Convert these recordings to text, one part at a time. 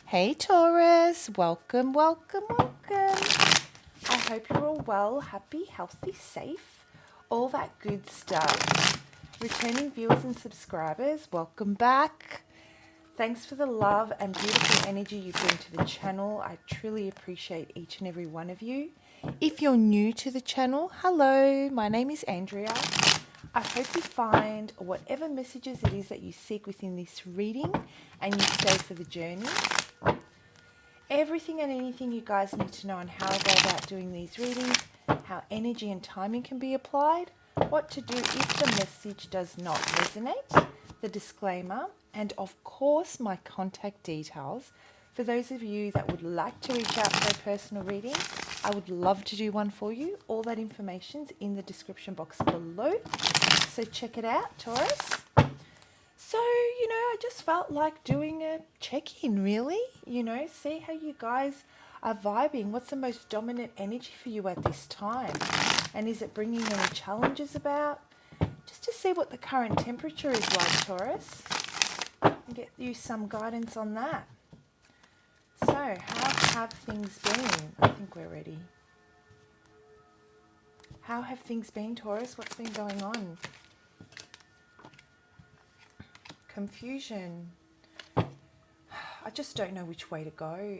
Hey Taurus, welcome, welcome, welcome. I hope you're all well, happy, healthy, safe, all that good stuff. Returning viewers and subscribers, welcome back. Thanks for the love and beautiful energy you bring to the channel. I truly appreciate each and every one of you. If you're new to the channel, hello, my name is Andrea. I hope you find whatever messages it is that you seek within this reading and you stay for the journey. Everything and anything you guys need to know on how to go about doing these readings, how energy and timing can be applied, what to do if the message does not resonate, the disclaimer, and of course my contact details. For those of you that would like to reach out for a personal reading, I would love to do one for you. All that information's in the description box below. So check it out, Taurus. So, I just felt like doing a check-in, really. See how you guys are vibing. What's the most dominant energy for you at this time? And is it bringing any challenges about? Just to see what the current temperature is like, Taurus. And get you some guidance on that. So, how have things been? I think we're ready. How have things been, Taurus? What's been going on? Confusion. I just don't know which way to go.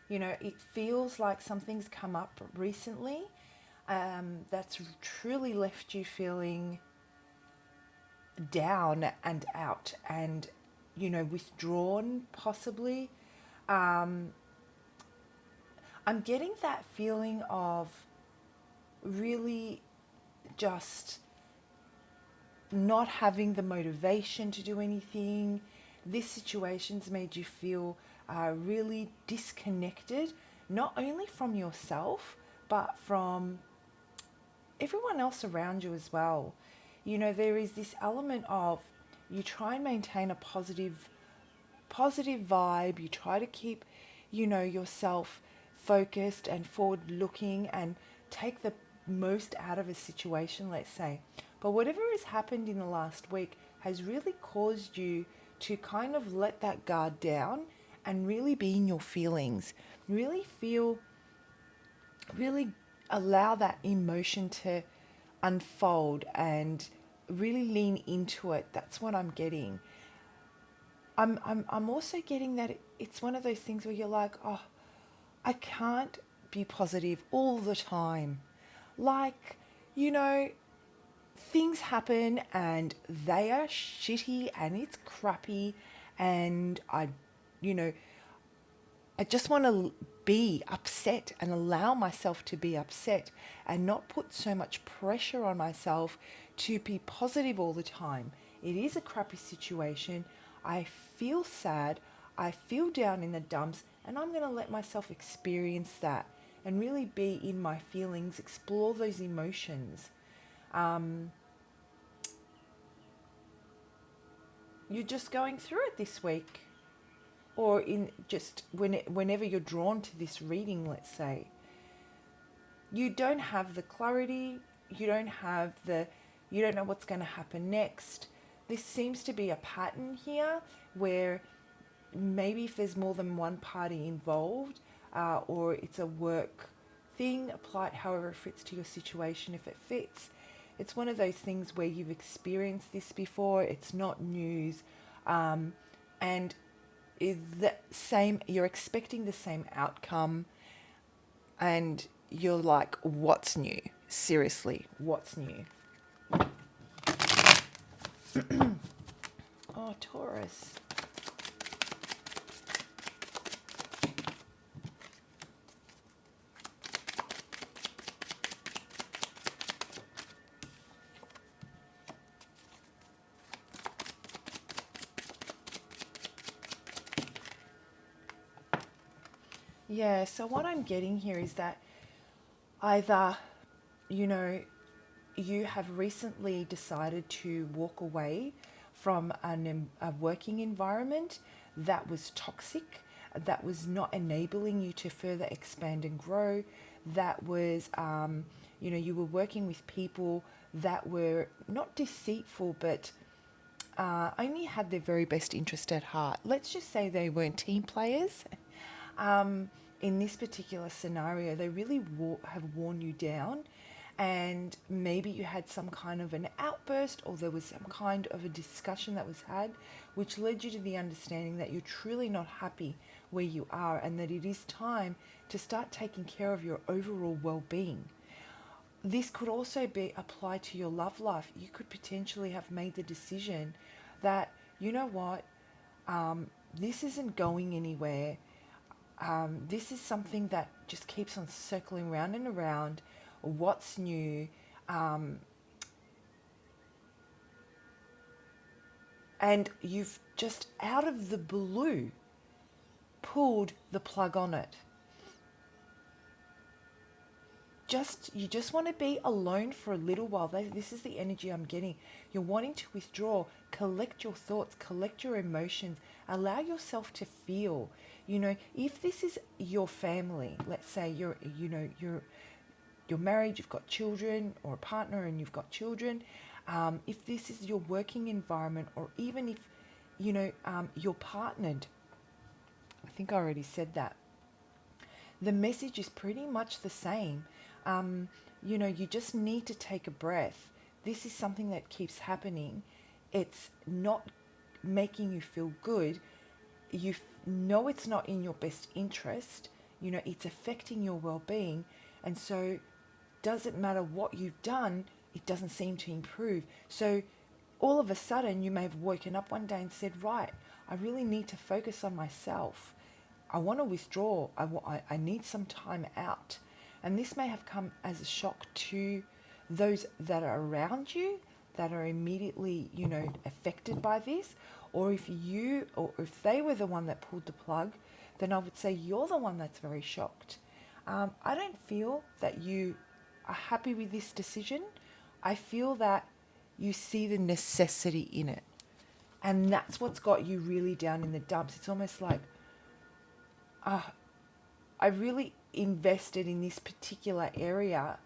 It feels like something's come up recently that's truly left you feeling down and out and, withdrawn possibly. I'm getting that feeling of really just not having the motivation to do anything. This situation's made you feel really disconnected, not only from yourself, but from everyone else around you as well. There is this element of you try and maintain a positive vibe. You try to keep, yourself focused and forward looking and take the most out of a situation, let's say. But whatever has happened in the last week has really caused you to kind of let that guard down and really be in your feelings. Really allow that emotion to unfold and really lean into it. That's what I'm getting. I'm also getting that it's one of those things where you're like, oh, I can't be positive all the time. Like, things happen and they are shitty and it's crappy and I just want to be upset and allow myself to be upset and not put so much pressure on myself to be positive all the time. It is a crappy situation. I feel sad. I feel down in the dumps, and I'm going to let myself experience that and really be in my feelings, explore those emotions. You're just going through it this week, or in just whenever you're drawn to this reading, let's say. You don't have the clarity, you don't know what's going to happen next. This seems to be a pattern here where maybe if there's more than one party involved, or it's a work thing, apply it however it fits to your situation if it fits. It's one of those things where you've experienced this before, it's not news, and you're expecting the same outcome, and you're like, what's new? Seriously, what's new? Oh, Taurus. Yeah, so what I'm getting here is that either, you have recently decided to walk away from a working environment that was toxic, that was not enabling you to further expand and grow, that was, you were working with people that were not deceitful, but only had their very best interest at heart. Let's just say they weren't team players. In this particular scenario, they really have worn you down, and maybe you had some kind of an outburst, or there was some kind of a discussion that was had, which led you to the understanding that you're truly not happy where you are, and that it is time to start taking care of your overall well-being. This could also be applied to your love life. You could potentially have made the decision that, you know what, this isn't going anywhere. This is something that just keeps on circling round and around. What's new? And you've just out of the blue pulled the plug on it. You just want to be alone for a little while. This is the energy I'm getting. You're wanting to withdraw, collect your thoughts, collect your emotions, allow yourself to feel. If this is your family, let's say you're married, you've got children, or a partner and you've got children. If this is your working environment, or even if you're partnered, I think I already said that. The message is pretty much the same. You just need to take a breath. This is something that keeps happening. It's not making you feel good. You know it's not in your best interest. It's affecting your well-being. And so doesn't matter what you've done, it doesn't seem to improve. So all of a sudden you may have woken up one day and said, right, I really need to focus on myself. I want to withdraw. I need some time out. And this may have come as a shock to those that are around you, that are immediately, affected by this. Or if they were the one that pulled the plug, then I would say you're the one that's very shocked. I don't feel that you are happy with this decision. I feel that you see the necessity in it. And that's what's got you really down in the dumps. It's almost like, I really invested in this particular area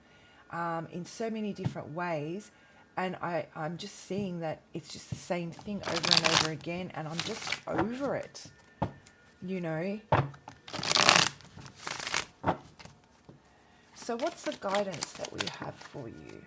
in so many different ways, and I'm just seeing that it's just the same thing over and over again, and I'm just over it, So what's the guidance that we have for you?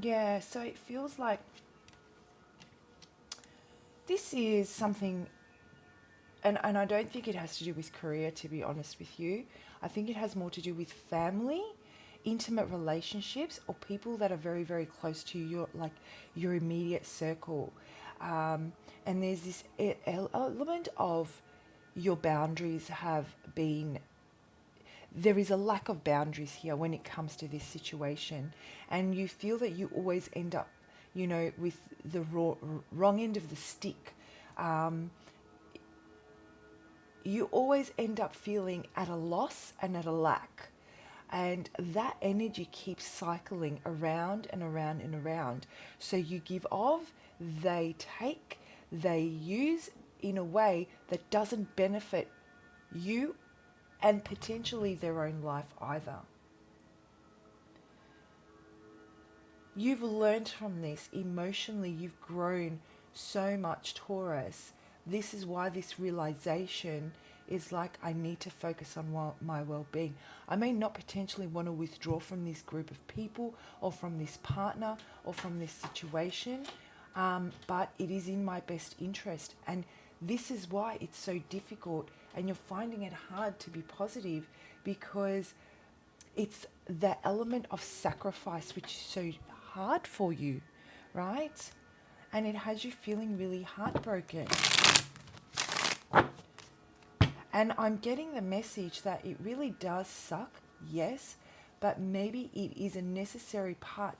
Yeah, so it feels like this is something, and I don't think it has to do with career, to be honest with you. I think it has more to do with family, intimate relationships, or people that are very, very close to you, like your immediate circle. And there's this element of your boundaries have been, there is a lack of boundaries here when it comes to this situation, and you feel that you always end up, with the wrong end of the stick. You always end up feeling at a loss and at a lack, and that energy keeps cycling around and around and around. So you give of, they take, they use in a way that doesn't benefit you and potentially their own life either. You've learned from this emotionally. You've grown so much, Taurus. This is why this realization is like, I need to focus on my well-being. I may not potentially want to withdraw from this group of people, or from this partner, or from this situation, but it is in my best interest. And this is why it's so difficult, and you're finding it hard to be positive, because it's the element of sacrifice which is so hard for you, right? And it has you feeling really heartbroken. And I'm getting the message that it really does suck, yes, but maybe it is a necessary part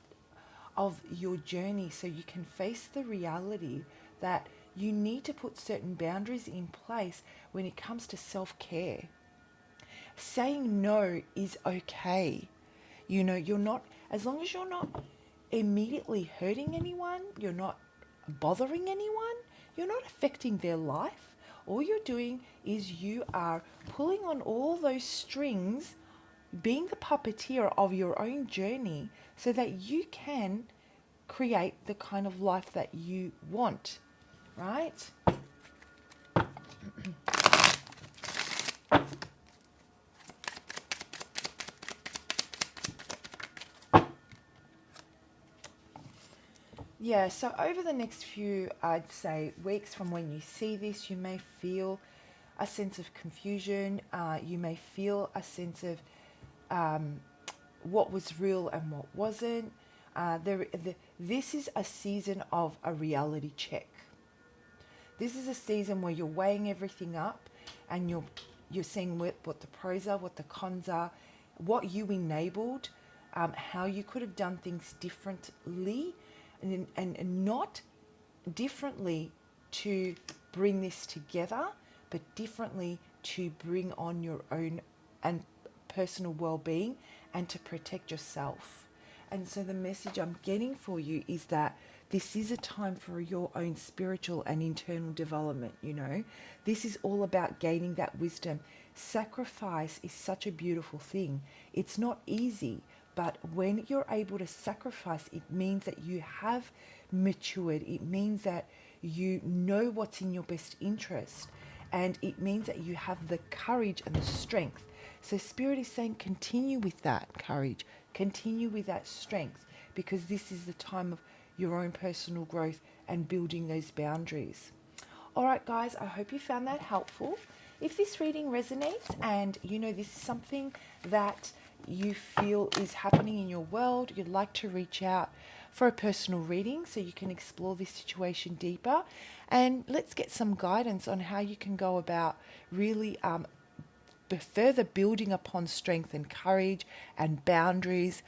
of your journey, so you can face the reality that you need to put certain boundaries in place when it comes to self-care. saying no is okay. You know, you're not, as long as you're not immediately hurting anyone, you're not bothering anyone, you're not affecting their life. All you're doing is you are pulling on all those strings, being the puppeteer of your own journey so that you can create the kind of life that you want, right? Yeah, so over the next few, I'd say, weeks from when you see this, you may feel a sense of confusion. You may feel a sense of what was real and what wasn't. This is a season of a reality check. This is a season where you're weighing everything up and you're seeing what the pros are, what the cons are, what you enabled, how you could have done things differently and not differently to bring this together, but differently to bring on your own and personal well-being and to protect yourself. And so the message I'm getting for you is that this is a time for your own spiritual and internal development, you know. This is all about gaining that wisdom. Sacrifice is such a beautiful thing. It's not easy, but when you're able to sacrifice, it means that you have matured. It means that you know what's in your best interest. And it means that you have the courage and the strength. So Spirit is saying continue with that courage. Continue with that strength, because this is the time of your own personal growth and building those boundaries. All right, guys, I hope you found that helpful. If this reading resonates and you know this is something that you feel is happening in your world, you'd like to reach out for a personal reading so you can explore this situation deeper, and let's get some guidance on how you can go about really further building upon strength and courage and boundaries,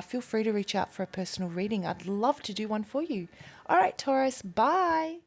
feel free to reach out for a personal reading. I'd love to do one for you. All right, Taurus, bye.